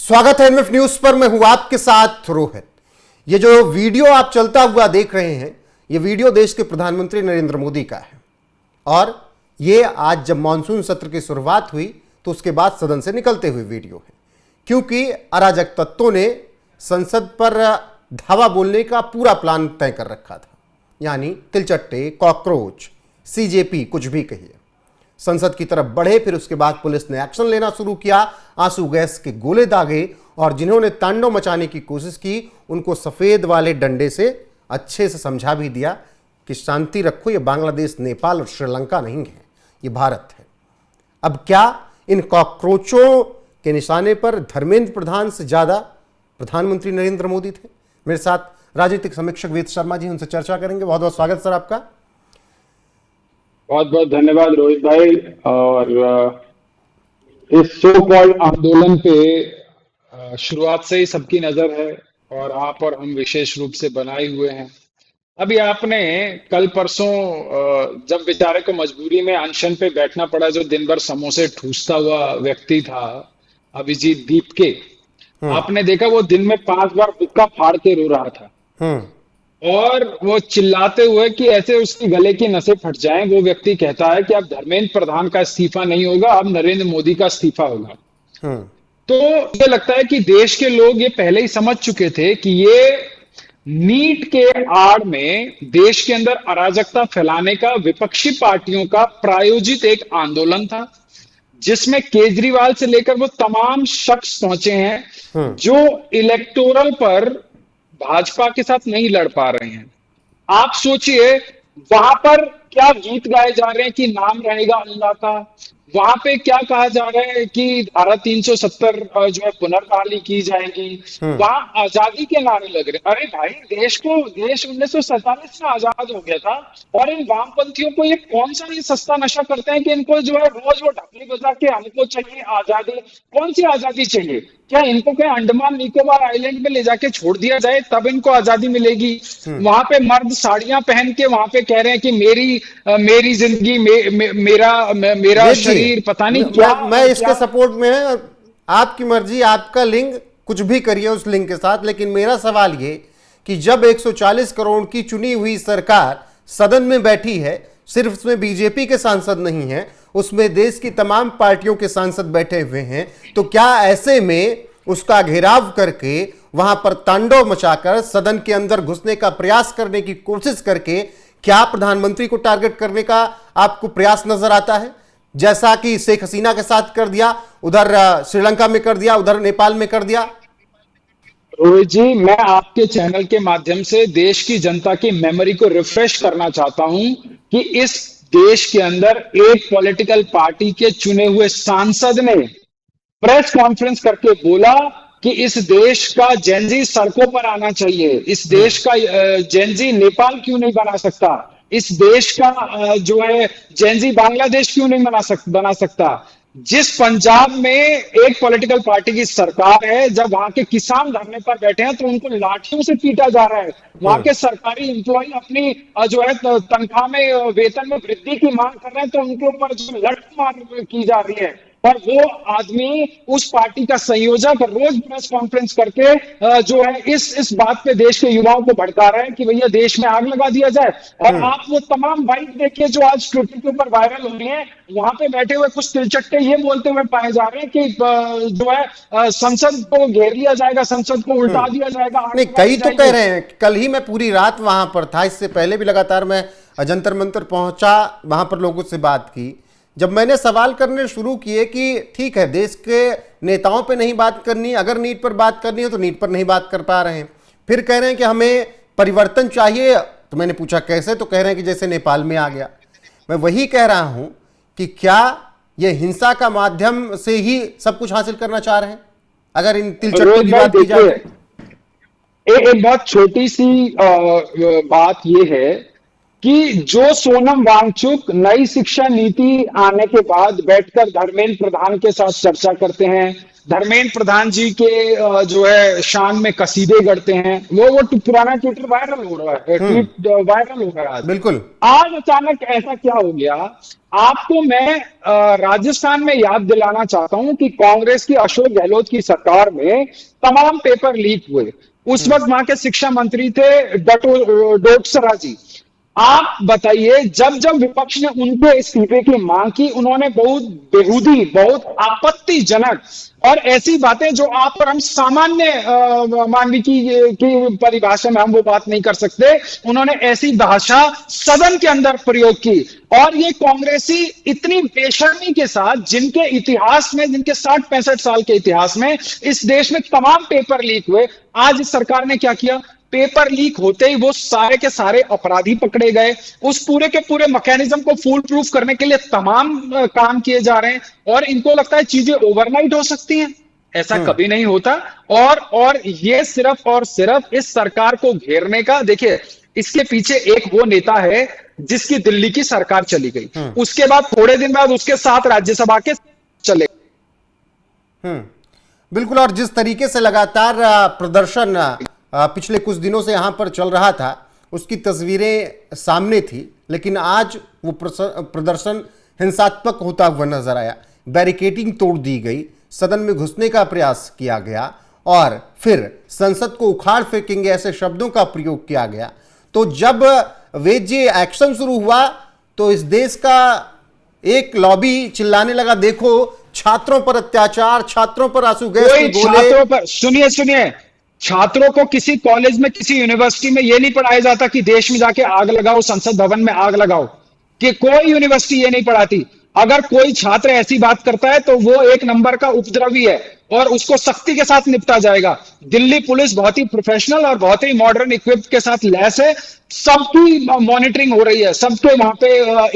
स्वागत है MF news पर। मैं हूं आपके साथ रोहित। ये जो वीडियो आप चलता हुआ देख रहे हैं, ये वीडियो देश के प्रधानमंत्री नरेंद्र मोदी का है। और ये आज जब मानसून सत्र की शुरुआत हुई तो उसके बाद सदन से निकलते हुए वीडियो है, क्योंकि अराजक तत्वों ने संसद पर धावा बोलने का पूरा प्लान तय कर रखा था। यानी तिलचट्टे, कॉकरोच, सीजेपी, कुछ भी कहिए, संसद की तरफ बढ़े। फिर उसके बाद पुलिस ने एक्शन लेना शुरू किया, आंसू गैस के गोले दागे और जिन्होंने तांडव मचाने की कोशिश की उनको सफेद वाले डंडे से अच्छे से समझा भी दिया कि शांति रखो, ये बांग्लादेश, नेपाल और श्रीलंका नहीं है, ये भारत है। अब क्या इन कॉकरोचों के निशाने पर धर्मेंद्र प्रधान से ज्यादा प्रधानमंत्री नरेंद्र मोदी थे? मेरे साथ राजनीतिक समीक्षक वेद शर्मा जी, उनसे चर्चा करेंगे। बहुत बहुत स्वागत सर आपका। बहुत बहुत धन्यवाद रोहित भाई। और इस सो कॉल्ड आंदोलन पे शुरुआत से ही सबकी नजर है और आप और हम विशेष रूप से बनाए हुए हैं। अभी आपने कल परसों जब बेचारे को मजबूरी में अनशन पे बैठना पड़ा, जो दिन भर समोसे ठूसता हुआ व्यक्ति था अभिजीत दीप के, आपने देखा वो दिन में 5 बार बुक्का फाड़ के रो रहा था और वो चिल्लाते हुए कि ऐसे उसकी गले की नसें फट जाएं। वो व्यक्ति कहता है कि अब धर्मेंद्र प्रधान का इस्तीफा नहीं होगा, अब नरेंद्र मोदी का इस्तीफा होगा। तो मुझे लगता है कि देश के लोग ये पहले ही समझ चुके थे कि ये नीट के आड़ में देश के अंदर अराजकता फैलाने का विपक्षी पार्टियों का प्रायोजित एक आंदोलन था, जिसमें केजरीवाल से लेकर वो तमाम शख्स पहुंचे हैं जो इलेक्टोरल पर भाजपा के साथ नहीं लड़ पा रहे हैं। आप सोचिए वहां पर क्या गीत गाए जा रहे हैं कि नाम रहेगा अल्लाह का, वहां पे क्या कहा जा रहा है कि धारा 370 जो है पुनर्बहाली की जाएगी, वहां आजादी के नारे लग रहे। अरे भाई, देश 1947 में आजाद हो गया था और इन वामपंथियों को ये कौन सा ये सस्ता नशा करते हैं कि इनको जो है रोज वो ढपली बजा के हमको चाहिए आजादी। कौन सी आजादी चाहिए? क्या इनको क्या अंडमान निकोबार आइलैंड में ले जाके छोड़ दिया जाए तब इनको आजादी मिलेगी? वहां पे मर्द साड़ियां पहन के वहां पे कह रहे हैं कि मेरी जिंदगी मेरा शरीर, पता नहीं क्या। मैं इसके सपोर्ट में है। आपकी मर्जी, आपका लिंग, कुछ भी करिए उस लिंग के साथ। लेकिन मेरा सवाल ये कि जब 140 करोड़ की चुनी हुई सरकार सदन में बैठी है, सिर्फ उसमें बीजेपी के सांसद नहीं है, उसमें देश की तमाम पार्टियों के सांसद बैठे हुए हैं, तो क्या ऐसे में उसका घेराव करके वहां पर तांडव मचाकर सदन के अंदर घुसने का प्रयास करने की कोशिश करके क्या प्रधानमंत्री को टारगेट करने का आपको प्रयास नजर आता है? जैसा कि शेख हसीना के साथ कर दिया, उधर श्रीलंका में कर दिया, उधर नेपाल में कर दिया। रोहित जी, मैं आपके चैनल के माध्यम से देश की जनता की मेमोरी को रिफ्रेश करना चाहता हूं कि इस देश के अंदर एक पॉलिटिकल पार्टी के चुने हुए सांसद ने प्रेस कॉन्फ्रेंस करके बोला कि इस देश का जेनजी सड़कों पर आना चाहिए, इस देश का जेनजी नेपाल क्यों नहीं बना सकता, इस देश का जो है जेनजी बांग्लादेश क्यों नहीं बना सकता। जिस पंजाब में एक पॉलिटिकल पार्टी की सरकार है, जब वहां के किसान धरने पर बैठे हैं तो उनको लाठियों से पीटा जा रहा है। वहां के सरकारी एम्प्लॉय अपनी जो है तनख्वाह में, वेतन में वृद्धि की मांग कर रहे हैं तो उनके ऊपर जो लूटमार की जा रही है। और वो आदमी, उस पार्टी का संयोजक, रोज प्रेस कॉन्फ्रेंस करके जो है इस बात पे देश के युवाओं को भड़का रहे हैं कि भैया देश में आग लगा दिया जाए। और आप वो तमाम बाइट देखिए जो आज ट्विटर के ऊपर वायरल हो रही है, वहां पे बैठे हुए कुछ तिलचट्टे ये बोलते हुए पाए जा रहे हैं कि जो है संसद को घेर लिया जाएगा, संसद को उल्टा दिया जाएगा। नहीं, कई तो कह रहे हैं। कल ही मैं पूरी रात वहां पर था, इससे पहले भी लगातार मैं जंतर मंतर पहुंचा, वहां पर लोगों से बात की। जब मैंने सवाल करने शुरू किए कि ठीक है, देश के नेताओं पे नहीं बात करनी, अगर नीट पर बात करनी है तो नीट पर नहीं बात कर पा रहे हैं। फिर कह रहे हैं कि हमें परिवर्तन चाहिए, तो मैंने पूछा कैसे, तो कह रहे हैं कि जैसे नेपाल में आ गया। मैं वही कह रहा हूं कि क्या ये हिंसा का माध्यम से ही सब कुछ हासिल करना चाह रहे हैं? अगर इन तिलचट्टों की बात की जाए, एक बहुत छोटी सी बात ये है कि जो सोनम वांगचुक नई शिक्षा नीति आने के बाद बैठकर धर्मेंद्र प्रधान के साथ चर्चा करते हैं, धर्मेंद्र प्रधान जी के जो है शान में कसीदे गढ़ते हैं, वो पुराना ट्विटर वायरल हो रहा है, ट्वीट वायरल हो रहा है आज। बिल्कुल। आज अचानक ऐसा क्या हो गया? आपको मैं राजस्थान में याद दिलाना चाहता हूं कि कांग्रेस की अशोक गहलोत की सरकार में तमाम पेपर लीक हुए। उस वक्त वहां के शिक्षा मंत्री थे डोटसरा जी। आप बताइए, जब जब विपक्ष ने उनके इस्तीफे की मांग की, उन्होंने बहुत बेहूदी, बहुत आपत्तिजनक और ऐसी बातें जो आप और हम सामान्य मानवीय की परिभाषा में हम वो बात नहीं कर सकते, उन्होंने ऐसी भाषा सदन के अंदर प्रयोग की। और ये कांग्रेसी इतनी बेशर्मी के साथ, जिनके इतिहास में, जिनके 60-65 साल के इतिहास में इस देश में तमाम पेपर लीक हुए, आज इस सरकार ने क्या किया? पेपर लीक होते ही वो सारे के सारे अपराधी पकड़े गए। उस पूरे के पूरे मैकेनिज्म को फूल प्रूफ करने के लिए तमाम काम किए जा रहे हैं और इनको लगता है चीजें ओवरनाइट हो सकती हैं। ऐसा कभी नहीं होता। और ये सिर्फ और सिर्फ इस सरकार को घेरने का, देखिए इसके पीछे एक वो नेता है जिसकी दिल्ली की सरकार चली गई, उसके बाद थोड़े दिन बाद उसके साथ राज्यसभा के चले। बिल्कुल। और जिस तरीके से लगातार प्रदर्शन पिछले कुछ दिनों से यहां पर चल रहा था, उसकी तस्वीरें सामने थी, लेकिन आज वो प्रदर्शन हिंसात्मक होता हुआ नजर आया। बैरिकेडिंग तोड़ दी गई, सदन में घुसने का प्रयास किया गया और फिर संसद को उखाड़ फेंकेंगे ऐसे शब्दों का प्रयोग किया गया। तो जब वेद जी एक्शन शुरू हुआ तो इस देश का एक लॉबी चिल्लाने लगा, देखो छात्रों पर अत्याचार, छात्रों पर आंसू गैस के गोले। छात्रों पर, सुनिए, छात्रों को किसी कॉलेज में, किसी यूनिवर्सिटी में यह नहीं पढ़ाया जाता कि देश में जाके आग लगाओ, संसद भवन में आग लगाओ, कि कोई यूनिवर्सिटी ये नहीं पढ़ाती। अगर कोई छात्र ऐसी बात करता है तो वो एक नंबर का उपद्रवी है और उसको सख्ती के साथ निपटा जाएगा। दिल्ली पुलिस बहुत ही प्रोफेशनल और बहुत ही मॉडर्न इक्विप के साथ लैस है, सबकी मॉनिटरिंग हो रही है, सबके वहां पे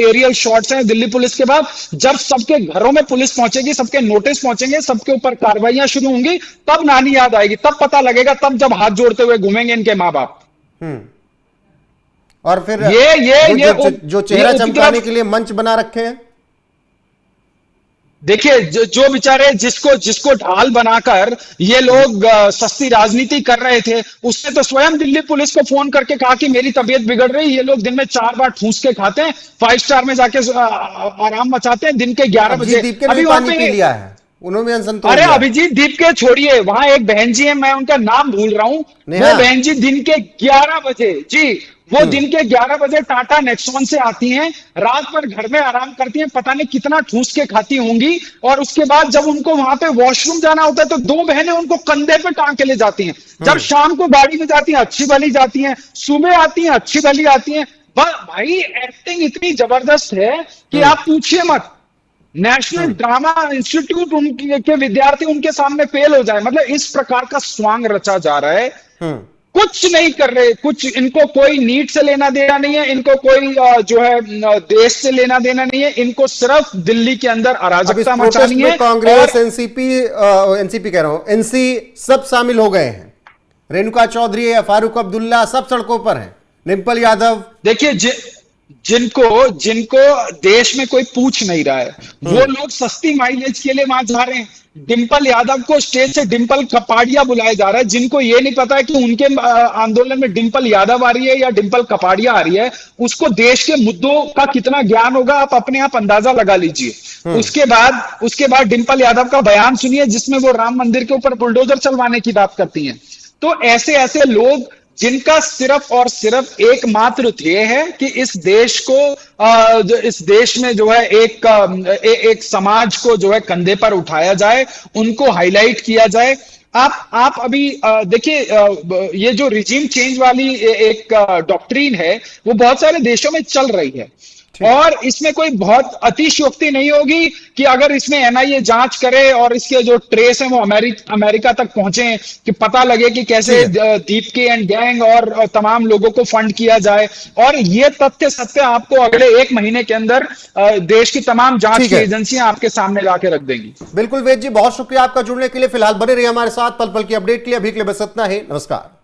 एरियल शॉट्स हैं दिल्ली पुलिस के। बाद जब सबके घरों में पुलिस पहुंचेगी, सबके नोटिस पहुंचेंगे, सबके ऊपर कार्रवाइयां शुरू होंगी, तब नानी याद आएगी, तब पता लगेगा, तब जब हाथ जोड़ते हुए घूमेंगे इनके माँ बाप। और फिर ये जो चेहरा चमकाने के लिए मंच बना रखे हैं, देखिए जो बेचारे जिसको ढाल बनाकर ये लोग सस्ती राजनीति कर रहे थे, उसने तो स्वयं दिल्ली पुलिस को फोन करके कहा कि मेरी तबीयत बिगड़ रही, ये लोग दिन में 4 बार ठूस के खाते हैं, 5 स्टार में जाके आराम मचाते हैं, दिन के 11 बजे। अभी पानी पी लिया है उन्होंने, असंतोष। अरे अभिजीत दीप के छोड़िए, वहां एक बहन जी है, मैं उनका नाम भूल रहा हूं, वो बहन जी दिन के 11 बजे, जी वो दिन के 11 बजे टाटा नेक्सॉन से आती हैं, रात भर घर में आराम करती हैं, पता नहीं कितना ठूस के खाती होंगी, और उसके बाद जब उनको वहां पे वॉशरूम जाना होता है तो 2 बहनें उनको कंधे पे टांग के ले जाती हैं। जब शाम को गाड़ी में जाती हैं अच्छी भली जाती हैं, सुबह आती हैं अच्छी भली आती हैं। भाई एक्टिंग इतनी जबरदस्त है कि आप पूछिए मत। नेशनल ड्रामा इंस्टीट्यूट उनके विद्यार्थी उनके सामने फेल हो जाए, मतलब इस प्रकार का स्वांग रचा जा रहा है। कुछ नहीं कर रहे, कुछ इनको कोई नीट से लेना देना नहीं है, इनको कोई जो है देश से लेना देना नहीं है, इनको सिर्फ दिल्ली के अंदर अराजकता मचानी है। कांग्रेस, एनसीपी कह रहा हूं, एनसी सब शामिल हो गए हैं। रेणुका चौधरी, फारूक अब्दुल्ला सब सड़कों पर हैं, डिंपल यादव। देखिए जिनको देश में कोई पूछ नहीं रहा है, वो लोग सस्ती माइलेज के लिए वहां जा रहे हैं। डिंपल यादव को स्टेज से डिंपल कपाड़िया बुलाया जा रहा है, जिनको ये नहीं पता है कि उनके आंदोलन में डिंपल यादव आ रही है या डिंपल कपाड़िया आ रही है, उसको देश के मुद्दों का कितना ज्ञान होगा आप अपने आप अंदाजा लगा लीजिए। उसके बाद डिंपल यादव का बयान सुनिए, जिसमें वो राम मंदिर के ऊपर बुलडोजर चलवाने की बात करती हैं। तो ऐसे लोग जिनका सिर्फ और सिर्फ एकमात्र ध्येय है कि इस देश में जो है एक समाज को जो है कंधे पर उठाया जाए, उनको हाईलाइट किया जाए। आप अभी देखिए, ये जो रिजीम चेंज वाली एक डॉक्ट्रीन है, वो बहुत सारे देशों में चल रही है, और इसमें कोई बहुत अतिशयोक्ति नहीं होगी कि अगर इसमें एनआईए जांच करे और इसके जो ट्रेस हैं वो अमेरिका तक पहुंचे, कि पता लगे कि कैसे दीपके एंड गैंग और तमाम लोगों को फंड किया जाए। और ये तथ्य सत्य आपको अगले 1 महीने के अंदर देश की तमाम जांच की एजेंसियां आपके सामने लाके रख देंगी। बिल्कुल वेद जी, बहुत शुक्रिया आपका जुड़ने के लिए। फिलहाल बने रहिए हमारे साथ, पल पल की अपडेट के लिए। अभी के लिए बस इतना ही, नमस्कार।